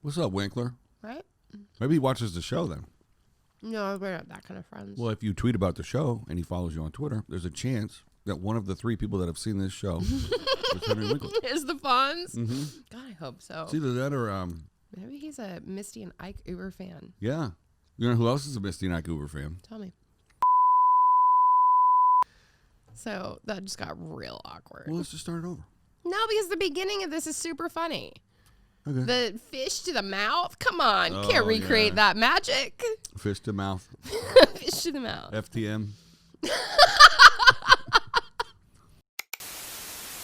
What's up, Winkler? Right? Maybe he watches the show then. No, we're not that kind of friends. Well, if you tweet about the show and he follows you on Twitter, there's a chance that one of the 3 people that have seen this show is Henry Winkler. Is the Fonz? Mm-hmm. God, I hope so. It's either that or Maybe he's a Misty and Ike Uber fan. yeah. You know who else is a Misty and Ike Uber fan? Tell me. So that just got real awkward. Well, let's just start it over. No, because the beginning of this is super funny. Okay. The fish to the mouth? Come on. Oh, Can't recreate yeah. that magic. Fish to mouth. Fish to the mouth. FTM.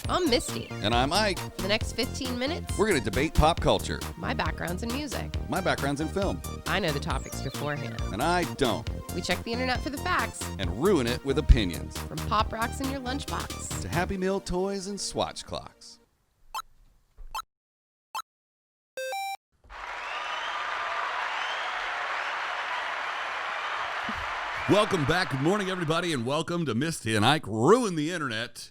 I'm Misty. And I'm Ike. The next 15 minutes, We're going to debate pop culture. my background's in music. My background's in film. I know the topics beforehand. And I don't. We check the internet for the facts. And ruin it with opinions. From pop rocks in your lunchbox. To Happy Meal toys and swatch clocks. Welcome back. Good morning, everybody, and welcome to Misty and Ike Ruin the Internet.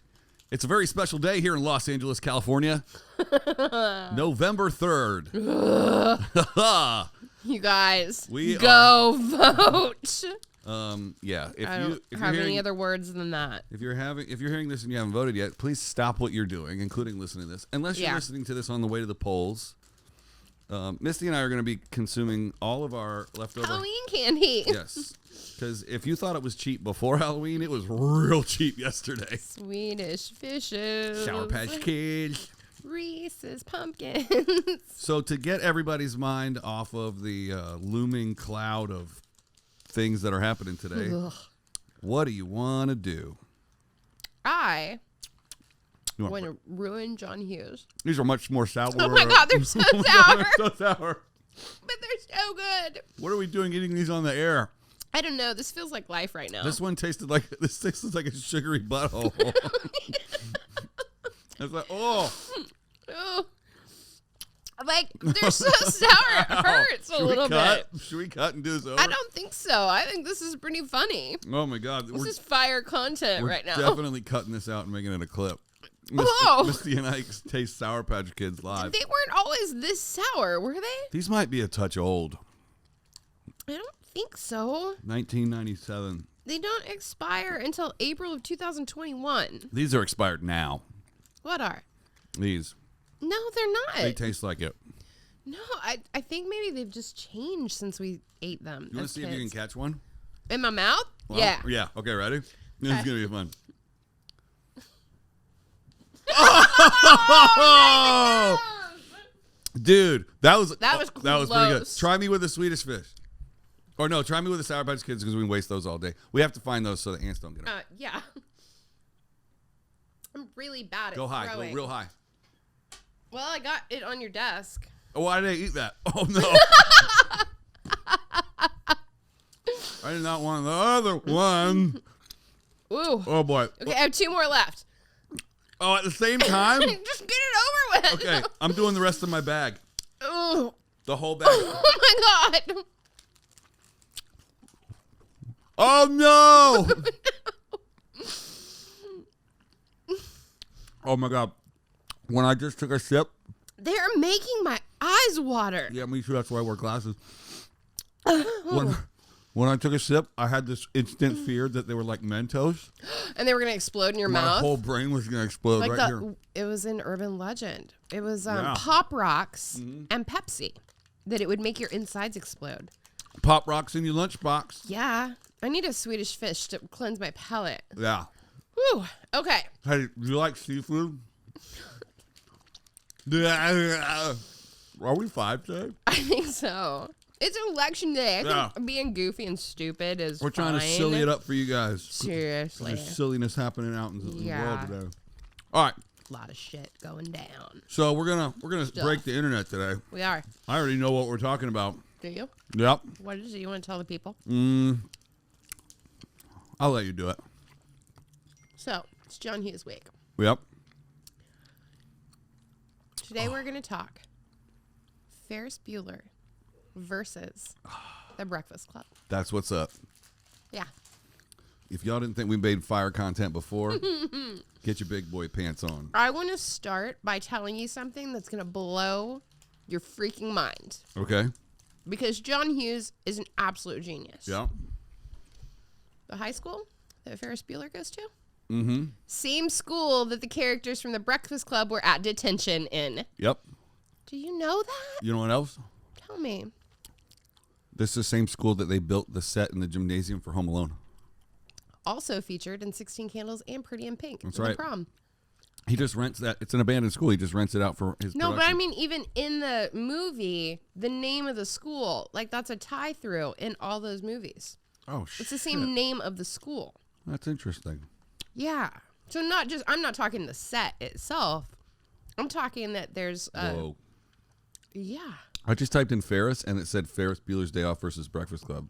It's a very special day here in Los Angeles, California. November 3rd. You guys, We go vote. Yeah. I don't have any other words than that. If you're hearing this and you haven't voted yet, please stop what you're doing, including listening to this. Unless you're listening to this on the way to the polls. Misty and I are going to be consuming all of our leftover Halloween candy. Yes. Because if you thought it was cheap before Halloween, it was real cheap yesterday. Swedish fishes. Sour Patch Kids. Reese's pumpkins. So to get everybody's mind off of the looming cloud of things that are happening today, what do you want to do? I want to ruin John Hughes. These are much more sour. Oh my God, they're so sour. They're so sour. But they're so good. What are we doing eating these on the air? I don't know. This feels like life right now. This tastes like a sugary butthole. It's like, oh. Oh. Like, they're so sour, it hurts a little bit. Should we cut and do this over? I don't think so. I think this is pretty funny. Oh, my God. This is fire content right now. We're definitely cutting this out and making it a clip. Misty and Ike taste Sour Patch Kids live. They weren't always this sour, were they? These might be a touch old. I don't think so. 1997. They don't expire until April of 2021. These are expired now. What are? These. No, they're not. They taste like it. No, I think maybe they've just changed since we ate them. You want to see if you can catch one? In my mouth? Well, yeah. Yeah. Okay, ready? This is going to be fun. Oh! Dude, that was close. pretty good. Try me with a Swedish fish. Or no, try me with the Sour Patch Kids because we waste those all day. We have to find those so the ants don't get them. Yeah. I'm really bad at Go high. throwing. Go real high. Well, I got it on your desk. Oh, why did I eat that? Oh, no. I did not want the other one. Ooh. Oh, boy. Okay, I have 2 more left. Oh, at the same time? Just get it over with. Okay, I'm doing the rest of my bag. Ooh. The whole bag. Oh, my God. Oh, no. Oh, my God. When I just took a sip. They're making my eyes water. Yeah, me too. That's why I wear glasses. When I took a sip, I had this instant fear that they were like Mentos. And they were going to explode in your My mouth. whole brain was going to explode Like right here. It was an urban legend. It was Yeah. Pop Rocks and Pepsi. That it would make your insides explode. Pop Rocks in your lunchbox. Yeah. I need a Swedish fish to cleanse my palate. Yeah. Whew. Okay. Hey, do you like seafood? Are we 5 today? I think so. It's election day. I Yeah. think being goofy and stupid is We're trying to silly it up for you guys. Seriously. There's silliness happening out in the Yeah. world today. All right. A lot of shit going down. So we're gonna break the internet today. We are. I already know what we're talking about. Do you? Yep. What is it you want to tell the people? I'll let you do it. So, it's John Hughes week. Yep. Today we're going to talk Ferris Bueller versus The Breakfast Club. That's what's up. Yeah. If y'all didn't think we made fire content before, get your big boy pants on. I want to start by telling you something that's going to blow your freaking mind. Okay. Because John Hughes is an absolute genius. Yeah. The high school that Ferris Bueller goes to? Mm-hmm. Same school that the characters from The Breakfast Club were at detention in. Yep. Do you know that? You know what else? Tell me. This is the same school that they built the set in the gymnasium for Home Alone. Also featured in 16 Candles and Pretty in Pink. That's The right. Prom. He just rents that. It's an abandoned school. He just rents it out for his No, production. but I mean, even in the movie, the name of the school, like that's a tie-through in all those movies. Oh, shit. It's the same name of the school. That's interesting. Yeah. So I'm not talking the set itself. I'm talking that there's Whoa. Yeah. I just typed in Ferris, and it said Ferris Bueller's Day Off versus Breakfast Club.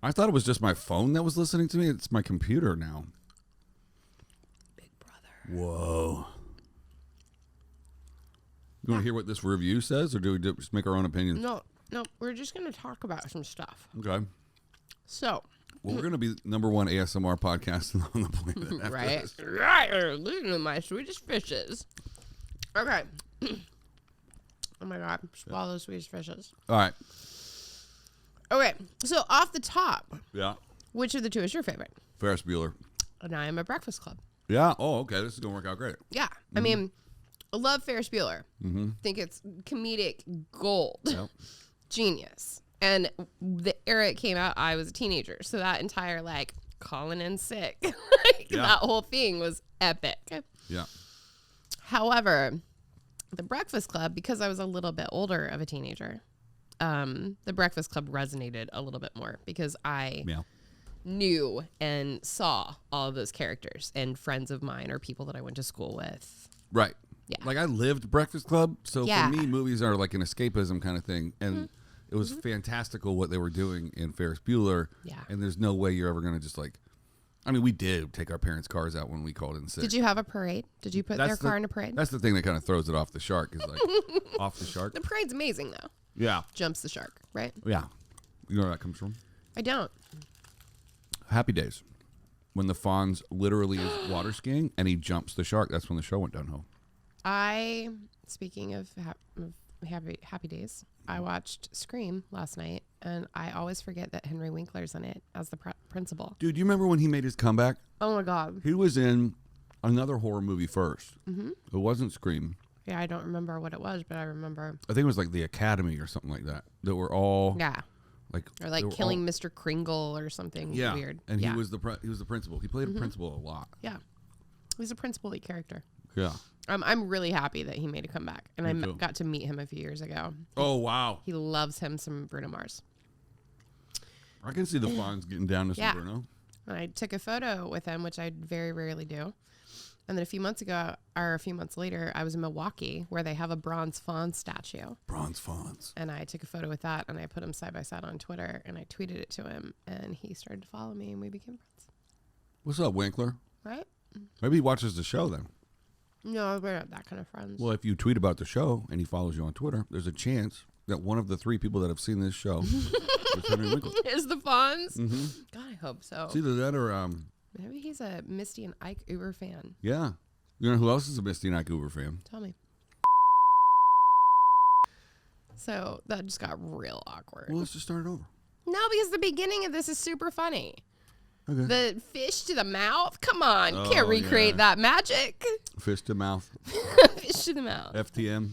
I thought it was just my phone that was listening to me. It's my computer now. Big brother. Whoa. You want to hear what this review says, or do we just make our own opinions? No, we're just going to talk about some stuff. Okay. So. Well, we're going to be #1 ASMR podcast on the planet after Right? this. Right. Listen to my sweetest fishes. Okay. Oh my God. Swallow sweetest fishes. All right. Okay. So off the top, Yeah. which of the two is your favorite? Ferris Bueller. And I am a Breakfast Club. Yeah. Oh, okay. This is going to work out great. Yeah. I mean, I love Ferris Bueller. Mm-hmm. Think it's comedic gold. Yep. Genius. And the era it came out, I was a teenager. So that entire, like, calling in sick, that whole thing was epic. Yeah. However, the Breakfast Club, because I was a little bit older of a teenager, the Breakfast Club resonated a little bit more because I knew and saw all of those characters and friends of mine or people that I went to school with. Right. Yeah. Like, I lived Breakfast Club, so Yeah. for me, movies are like an escapism kind of thing. And it was fantastical what they were doing in Ferris Bueller. Yeah. And there's no way you're ever going to just like, I mean, we did take our parents' cars out when we called in sick. Did you have a parade? Did you put their car in a parade? That's the thing that kind of throws it off the shark, is like, off the shark. The parade's amazing, though. Yeah. Jumps the shark, right? Yeah. You know where that comes from? I don't. Happy Days. When the Fonz literally is water skiing and he jumps the shark, that's when the show went downhill. Speaking of happy days, I watched Scream last night, and I always forget that Henry Winkler's in it as the principal. Dude, you remember when he made his comeback? Oh, my God. He was in another horror movie first. Mm-hmm. It wasn't Scream. Yeah, I don't remember what it was, but I remember. I think it was like The Academy or something like that. That were all like, or like Killing Mr. Kringle or something weird. And he was the principal. He played a principal a lot. Yeah, he's a principal-y character. Yeah. I'm really happy that he made a comeback, and I got to meet him a few years ago. Oh, wow. He loves him some Bruno Mars. I can see the Fonz getting down to some Bruno. And I took a photo with him, which I very rarely do. And then a few months later, I was in Milwaukee, where they have a bronze Fonz statue. Bronze Fonz. And I took a photo with that, and I put him side by side on Twitter, and I tweeted it to him, and he started to follow me, and we became friends. What's up, Winkler? Right? Maybe he watches the show then. No, we're not that kind of friends. Well, if you tweet about the show and he follows you on Twitter, there's a chance that one of the 3 people that have seen this show is Henry Winkler. Is the Fonz? Mm-hmm. God, I hope so. It's either that or maybe he's a Misty and Ike Uber fan. yeah. You know who else is a Misty and Ike Uber fan? Tell me. So that just got real awkward. Well, let's just start it over. No, because the beginning of this is super funny. Okay. The fish to the mouth? Come on. You can't recreate that magic. Fish to mouth. Fish to the mouth. FTM.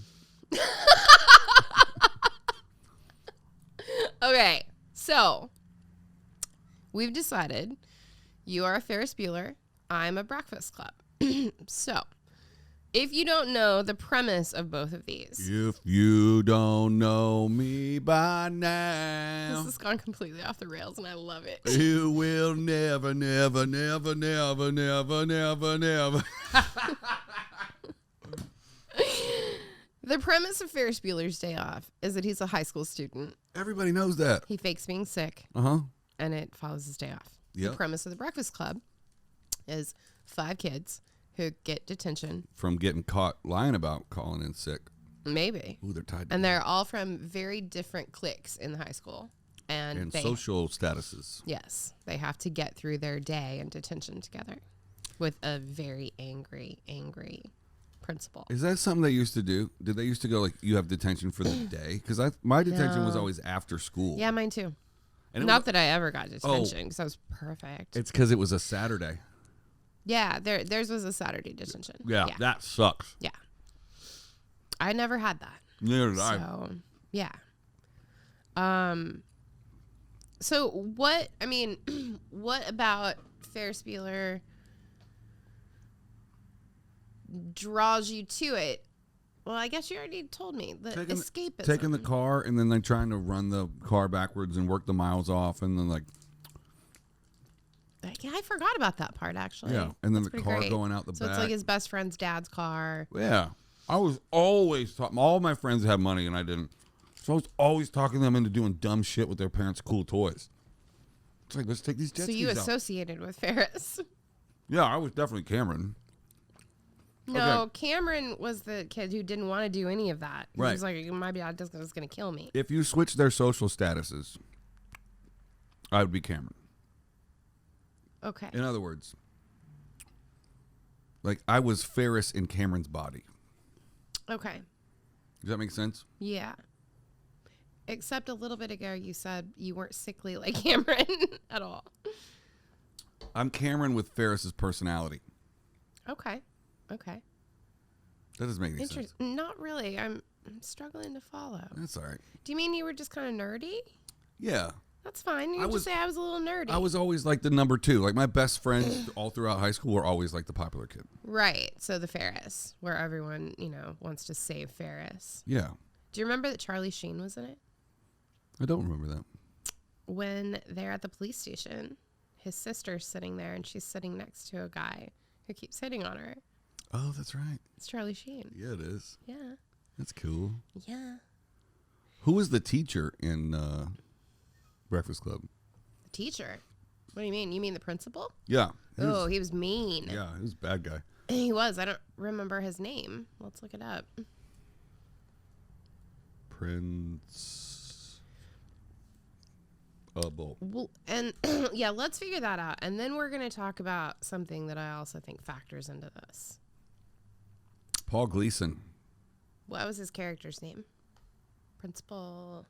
Okay. So we've decided you are a Ferris Bueller. I'm a Breakfast Club. So if you don't know the premise of both of these. If you don't know me by now. This has gone completely off the rails, and I love it. You will never, never, never, never, never, never, never. The premise of Ferris Bueller's Day Off is that he's a high school student. Everybody knows that. He fakes being sick, and it follows his day off. Yep. The premise of the Breakfast Club is 5 kids who get detention. From getting caught lying about calling in sick. Maybe. Ooh, they're tied. And they're all from very different cliques in the high school. And social statuses. Yes. They have to get through their day in detention together with a very angry principal. Is that something they used to do? Did they used to go like, you have detention for the day? Because my detention was always after school. Yeah, mine too. And Not that I ever got detention because I was perfect. It's because it was a Saturday. Yeah, theirs was a Saturday detention. Yeah, that sucks. Yeah. I never had that. Neither did I. So, yeah. So what about Ferris Bueller draws you to it? Well, I guess you already told me. The escapism. Taking the car and then like trying to run the car backwards and work the miles off and then like. Yeah, I forgot about that part actually. Yeah, and then That's the car great. going out the back. So it's like his best friend's dad's car. Yeah. I was always talking. All my friends had money and I didn't. So I was always talking them into doing dumb shit with their parents' cool toys. It's like, let's take these jet skis out. So you associated with Ferris. Yeah, I was definitely Cameron. No, Okay. Cameron was the kid who didn't want to do any of that. He Right. was like, my dad was going to kill me. If you switch their social statuses, I would be Cameron. Okay. In other words, like I was Ferris in Cameron's body. Okay. Does that make sense? Yeah. Except a little bit ago, you said you weren't sickly like Cameron at all. I'm Cameron with Ferris's personality. Okay. Okay. That doesn't make any sense. Not really. I'm struggling to follow. That's all right. Do you mean you were just kind of nerdy? Yeah. That's fine. You just say I was a little nerdy. I was always like the number two. Like my best friends all throughout high school were always like the popular kid. Right. So the Ferris, where everyone, wants to save Ferris. Yeah. Do you remember that Charlie Sheen was in it? I don't remember that. When they're at the police station, his sister's sitting there and she's sitting next to a guy who keeps hitting on her. Oh, that's right. It's Charlie Sheen. Yeah, it is. Yeah. That's cool. Yeah. Who was the teacher in Breakfast Club? The teacher? What do you mean? You mean the principal? Yeah. He was mean. Yeah, he was a bad guy. He was. I don't remember his name. Let's look it up. Prince. Well, and yeah, let's figure that out. And then we're going to talk about something that I also think factors into this. Paul Gleason. What was his character's name? Principal.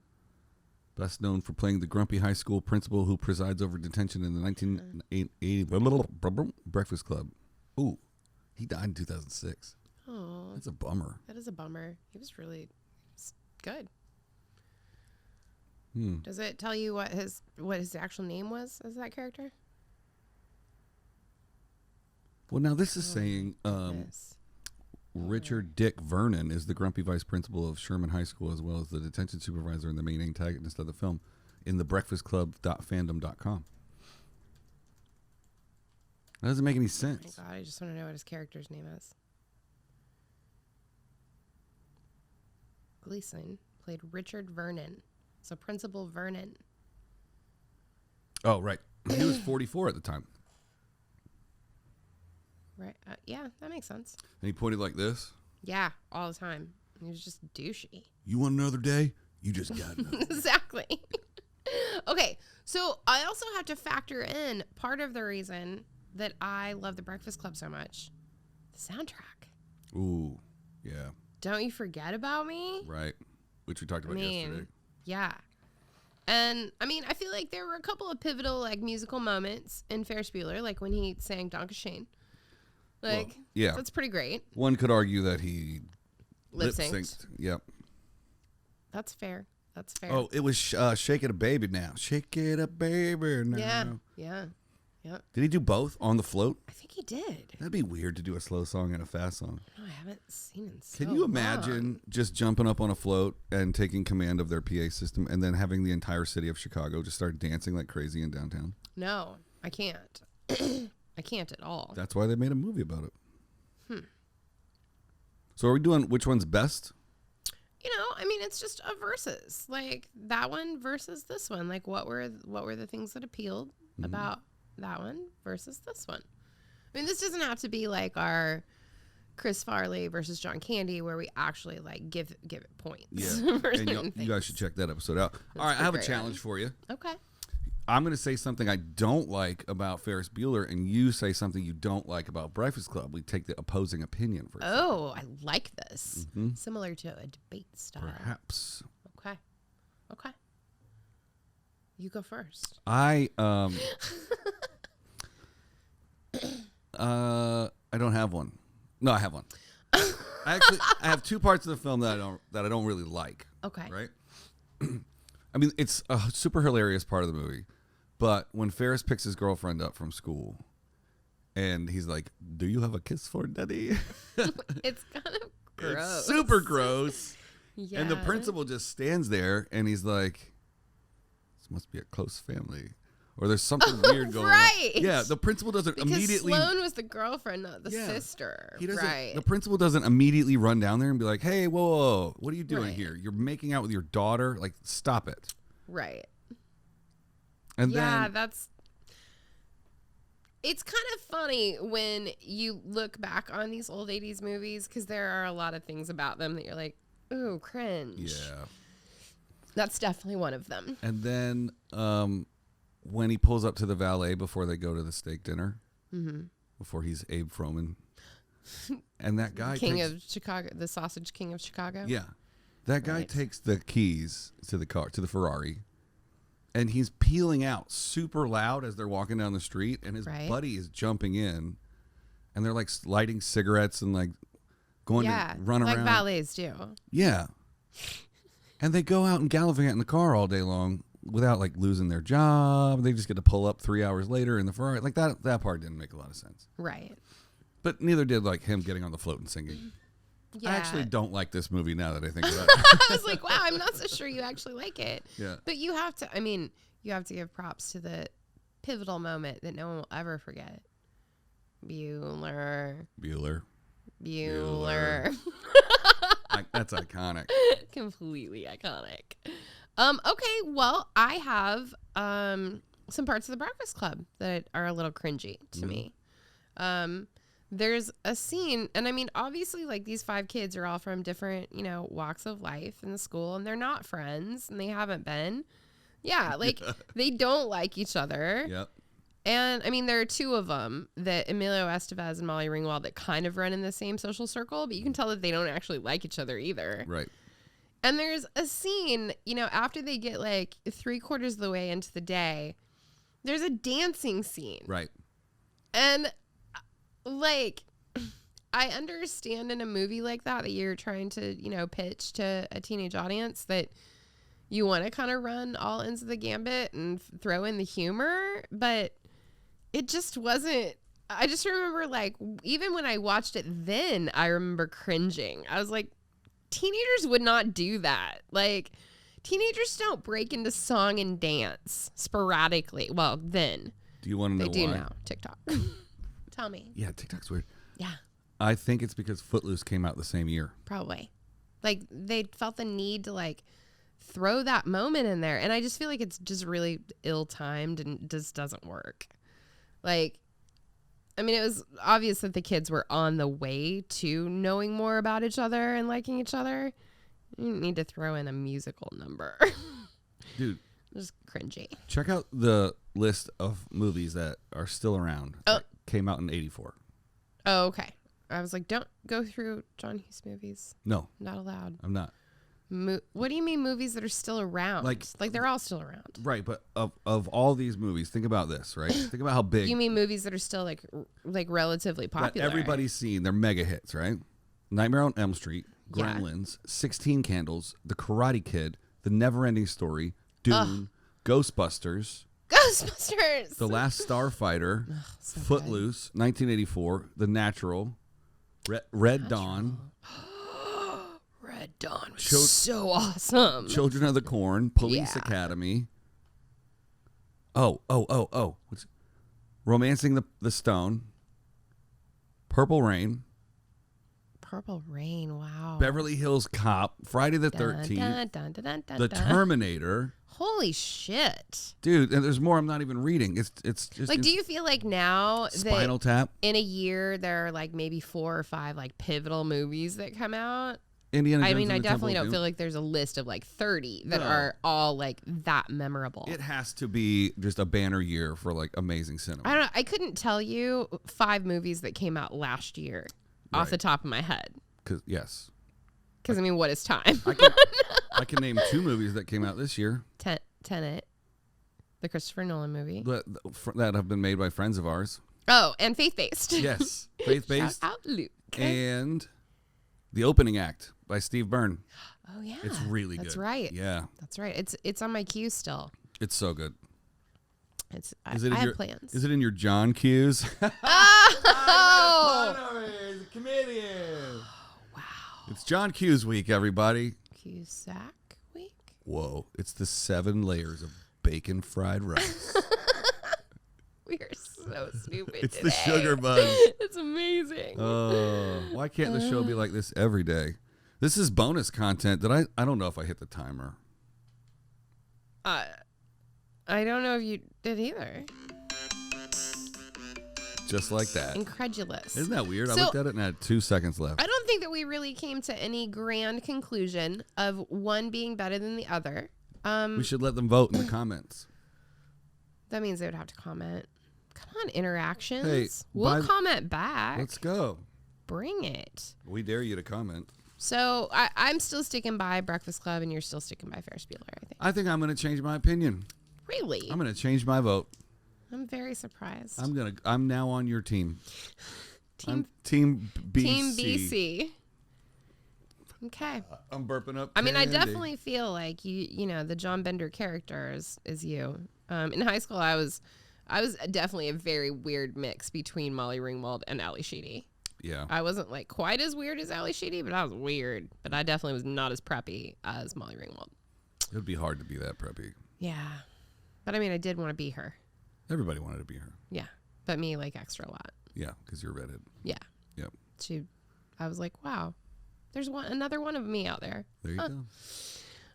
Best known for playing the grumpy high school principal who presides over detention in the 1980 Breakfast Club. Ooh, he died in 2006. Oh, That's a bummer. that is a bummer. He was good. Hmm. Does it tell you what his actual name was as that character? Well, now this is saying Yes. Richard Dick Vernon is the grumpy vice principal of Sherman High School as well as the detention supervisor and the main antagonist of the film in the breakfastclub.fandom.com. That doesn't make any sense. Oh my God, I just want to know what his character's name is. Gleason played Richard Vernon. So Principal Vernon. Oh, right. He was 44 at the time. Right. Yeah, that makes sense. And he pointed like this. Yeah, all the time. He was just douchey. You want another day? You just got another day. Exactly. Okay, so I also have to factor in part of the reason that I love the Breakfast Club so much. The soundtrack. Ooh, yeah. Don't You Forget About Me? Right. Which we talked about yesterday. Yeah. And, I feel like there were a couple of pivotal, musical moments in Ferris Bueller, like when he sang Danke Schoen. Well, yeah. That's pretty great. One could argue that he Lip-synced. Yep. That's fair. That's fair. Oh, it was Shake It a Baby now. Shake It a Baby now. Yeah. Yep. Did he do both on the float? I think he did. That'd be weird to do a slow song and a fast song. No, I haven't seen it in so Can you imagine long. just jumping up on a float and taking command of their PA system and then having the entire city of Chicago just start dancing like crazy in downtown? No, I can't. I can't at all. That's why they made a movie about it. So are we doing which one's best? It's just a versus. Like that one versus this one. Like what were the things that appealed about that one versus this one? This doesn't have to be like our Chris Farley versus John Candy where we actually give it points. Yeah. For And certain you guys should check that episode out. All right, I have a challenge for you. Okay. I'm going to say something I don't like about Ferris Bueller, and you say something you don't like about Breakfast Club. We take the opposing opinion for a second. I like this. Similar to a debate style. Perhaps. Okay. You go first. I don't have one. No, I have one. I have two parts of the film that I don't really like. Okay. Right? I mean, it's a super hilarious part of the movie, but when Ferris picks his girlfriend up from school, and he's like, "Do you have a kiss for Daddy?" It's kind of gross. It's super gross. Yeah. And the principal just stands there, and he's like, "This must be a close family." Or there's something weird going on. Yeah, the principal doesn't immediately. Sloane was the girlfriend, not the sister. He doesn't. Right. The principal doesn't immediately run down there and be like, "Hey, whoa, what are you doing here? You're making out with your daughter. Like, stop it." Right. And then it's kind of funny when you look back on these old 80s movies, because there are a lot of things about them that you're like, ooh, cringe. Yeah. That's definitely one of them. And then when he pulls up to the valet before they go to the steak dinner, before he's Abe Froman, and that guy of Chicago, the sausage king of Chicago. Yeah, that guy takes the keys to the car, to the Ferrari, and he's peeling out super loud as they're walking down the street, and his buddy is jumping in, and they're like lighting cigarettes and like going to run around like valets do. Yeah, and they go out and gallivant in the car all day long without like losing their job. They just get to pull up 3 hours later in the Ferrari. Like that part didn't make a lot of sense. Right. But neither did like him getting on the float and singing. Yeah. I actually don't like this movie now that I think about it. I was like, wow, I'm not so sure you actually like it. Yeah. But you have to give props to the pivotal moment that no one will ever forget. Bueller. That's iconic. Completely iconic. Okay, well, I have some parts of The Breakfast Club that are a little cringy to me. There's a scene, and I mean, obviously, like, these 5 kids are all from different, walks of life in the school, and they're not friends, and they haven't been. Yeah, like, they don't like each other. Yep. And, I mean, there are 2 of them, that Emilio Estevez and Molly Ringwald, that kind of run in the same social circle, but you can tell that they don't actually like each other either. Right. And there's a scene, after they get, like, 3/4 of the way into the day, there's a dancing scene. Right. And, like, I understand in a movie like that you're trying to, pitch to a teenage audience that you want to kind of run all ends of the gambit and throw in the humor, but it just wasn't. I just remember, like, even when I watched it then, I remember cringing. I was like, teenagers would not do that. Like, teenagers don't break into song and dance sporadically. Well, then. Do you want to know why? They do now. TikTok. Tell me. Yeah, TikTok's weird. Yeah. I think it's because Footloose came out the same year. Probably. Like, they felt the need to, like, throw that moment in there. And I just feel like it's just really ill-timed and just doesn't work. Like, I mean, it was obvious that the kids were on the way to knowing more about each other and liking each other. You didn't need to throw in a musical number. Dude. Just cringy. Check out the list of movies that are still around that came out in 1984. Oh, okay. I was like, don't go through John Hughes movies. No. Not allowed. I'm not. What do you mean movies that are still around? Like they're all still around. Right, but of all these movies, think about this, right? Think about how big. You mean movies that are still like relatively popular? That everybody's seen. They're mega hits, right? Nightmare on Elm Street, Gremlins, 16 Candles, The Karate Kid, The Neverending Story, Dune, Ghostbusters, The Last Starfighter, so Footloose, 1984, The Natural, Red Dawn. Red Dawn was so awesome. Children of the Corn, Police Academy. What's Romancing the Stone, Purple Rain. Purple Rain, wow. Beverly Hills Cop, Friday the 13th, The Terminator. Holy shit. Dude, and there's more I'm not even reading. It's just like, do you feel like now Spinal Tap? In a year there are like maybe 4 or 5 like pivotal movies that come out? Indiana Jones. I mean, and I the definitely Temple don't of feel like there's a list of like 30 that are all like that memorable. It has to be just a banner year for like amazing cinema. I don't know. I couldn't tell you 5 movies that came out last year off the top of my head. Yes. Because I mean, what is time? I can name 2 movies that came out this year. Tenet, the Christopher Nolan movie that have been made by friends of ours. Oh, and faith-based. Yes, faith-based. Shout out, Luke. And The Opening Act by Steve Byrne. Oh yeah, it's really good. That's right. Yeah, that's right. It's on my queue still. It's so good. I have plans. Is it in your John Hughes? Oh, he's a comedian. Wow. It's John Hughes week, everybody. Cusack week. Whoa! It's the 7 layers of bacon fried rice. We are so stupid. It's today. the sugar buzz. It's amazing. Why can't the show be like this every day? This is bonus content. I don't know if I hit the timer. I don't know if you did either. Just like that. Incredulous. Isn't that weird? So, I looked at it and I had 2 seconds left. I don't think that we really came to any grand conclusion of one being better than the other. We should let them vote in the comments. That means they would have to comment. Come on, interactions. Hey, we'll comment back. Let's go. Bring it. We dare you to comment. So I'm still sticking by Breakfast Club, and you're still sticking by Ferris Bueller, I think. I think I'm going to change my opinion. Really? I'm going to change my vote. I'm very surprised. I'm now on your team. Team BC. Team BC. Okay. I'm burping up. I mean, I candy. definitely feel like you know, the John Bender character is you. In high school, I was definitely a very weird mix between Molly Ringwald and Ally Sheedy. Yeah. I wasn't like quite as weird as Ally Sheedy, but I was weird. But I definitely was not as preppy as Molly Ringwald. It would be hard to be that preppy. Yeah. But I mean, I did want to be her. Everybody wanted to be her. Yeah. But me, like, extra a lot. Yeah, because you're redhead. Yeah. Yep. I was like, wow, there's another one of me out there. There you go.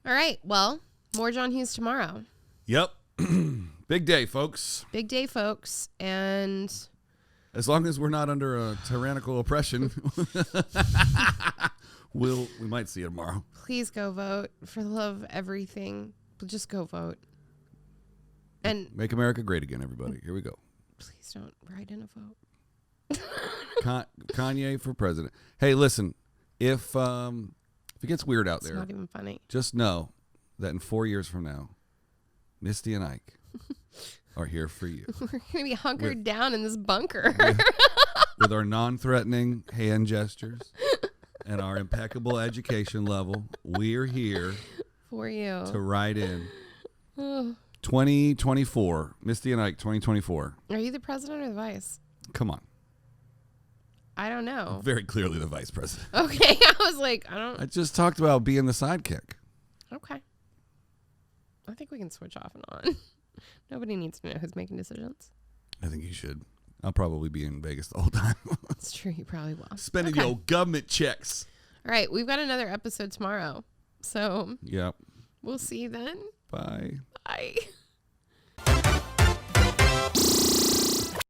All right. Well, more John Hughes tomorrow. Yep. Big day, folks. Big day, folks. And as long as we're not under a tyrannical oppression, we might see it tomorrow. Please go vote. For the love of everything, just go vote. And make America great again, everybody. Here we go. Please don't write in a vote. Kanye for president. Hey, listen, if it gets weird out there, it's not even funny. Just know that in 4 years from now, Misty and Ike are here for you. We're going to be hunkered down in this bunker. with our non-threatening hand gestures and our impeccable education level. We're here for you to write in. 2024. Misty and Ike 2024. Are you the president or the vice? Come on. I don't know. Very clearly the vice president. Okay. I was like, I just talked about being the sidekick. Okay. I think we can switch off and on. Nobody needs to know who's making decisions. I think you should. I'll probably be in Vegas the whole time. That's true. You probably will. Spending the old government checks. All right. We've got another episode tomorrow. So yep. We'll see you then. Bye. Bye.